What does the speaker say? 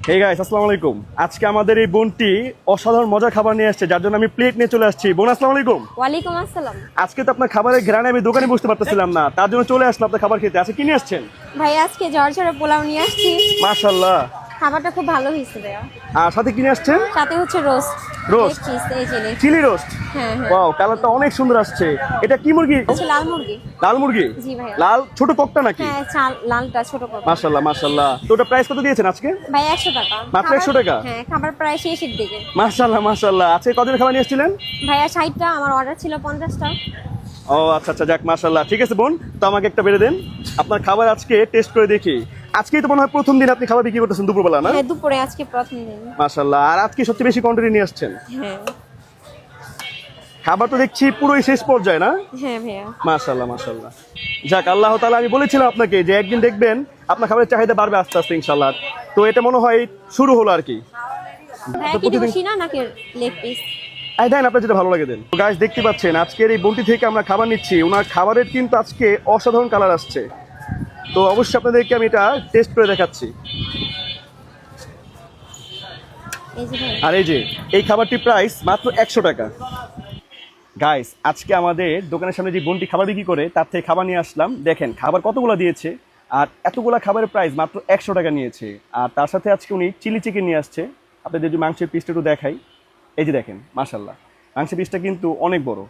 Hey guys, আসসালামু আলাইকুম। আজকে আমাদের এই বোনটি অসাধারণ মজার খাবার নিয়ে আসছে, যার জন্য আমি প্লেট নিয়ে চলে আসছি। বোন, আসসালামু আলাইকুম। ওয়ালাইকুম আসসালাম। আজকে তো আপনার খাবারের ঘ্রাণে আমি দোকানে বসতে পারতেছিলাম না, তার জন্য চলে আসলাম আপনার খাবার খেতে। আজকে কি নিয়ে আসছেন? ভাই আজকে ঝরঝরে পোলাও নিয়ে আসছি। মাশাআল্লাহ। খাবারটা খুব ভালো হয়েছে ভাইয়া। আর সাথে কি নিয়ে আসছেন? সাথে হচ্ছে রোস্ট। রোস্ট? এই যে leg চিলি রোস্ট? হ্যাঁ হ্যাঁ। ওয়াও, কালারটা অনেক সুন্দর আসছে। এটা কি মুরগি? হচ্ছে লাল মুরগি। লাল মুরগি? জি ভাইয়া। লাল ছোট কোকটা নাকি? হ্যাঁ লালটা ছোট করে। মাশাআল্লাহ মাশাআল্লাহ। তো ওটা প্রাইস কত দিয়েছেন আজকে? ভাই 100 টাকা। মাত্র 100 টাকা? হ্যাঁ, খাবার প্রায় শেষের দিকে। মাশাআল্লাহ মাশাআল্লাহ। আজকে কতদিন খাবার নিয়ে এসেছিলেন? ভাইয়া 60টা, আমার অর্ডার ছিল 50টা। ও আচ্ছা আচ্ছা, যাক মাশাআল্লাহ। ঠিক আছে বোন, তো আমাকে একটা বেড়ে দেন। আপনার খাবার আজকে টেস্ট করে দেখি। আজকেই তো মনে হয় প্রথম দিন আপনি খাবার বিক্রি করতেছেন দুপুরবেলা, না? হ্যাঁ, দুপুরে আজকে প্রথম দিন। মাশাআল্লাহ। আর আজকে সবচেয়ে বেশি কোয়ান্টিটি নিয়ে আসছেন। হ্যাঁ খাবার তো দেখছি পুরোই শেষ পর্যায়ে, না? হ্যাঁ ভাইয়া। মাশাআল্লাহ মাশাআল্লাহ। যাক, আল্লাহ তাআলা, আমি বলেছিলাম আপনাকে যে একদিন দেখবেন আপনার খাবারের চাহিদা বাড়বে আস্তে আস্তে ইনশাআল্লাহ। তো এটা মনে হয় শুরু হলো আর কি। ভাইয়া তো কি প্রতিদিন বসি না নাকি লেগ পিস? দেন, আপনার যেটা ভালো লাগে দেন। তো গাইস, দেখতে পাচ্ছেন আজকের এই বোনটি থেকে আমরা খাবার নিচ্ছি। ওনার খাবারের কিন্তু আজকে অসাধারণ কালার আসছে। তো অবশ্যই আপনাদেরকে আমি এটা টেস্ট করে দেখাচ্ছি। এই যে ভাই। আর এই যে এই খাবারটির প্রাইস মাত্র 100 টাকা। গাইস, আজকে আমাদের দোকানের সামনে যে বোনটি খাবার বিক্রি করে তার থেকে খাবার নিয়ে আসলাম। দেখেন খাবার কতগুলো দিয়েছে, আর এতগুলা খাবারের প্রাইস মাত্র 100 টাকা নিয়েছে। আর তার সাথে আজকে উনি চিলি চিকেন নিয়ে আসছে। আপনাদের যদি মাংসের পিসটা একটু দেখাই, এই যে দেখেন মাশাআল্লাহ, মাংসের পিসটা কিন্তু অনেক বড়।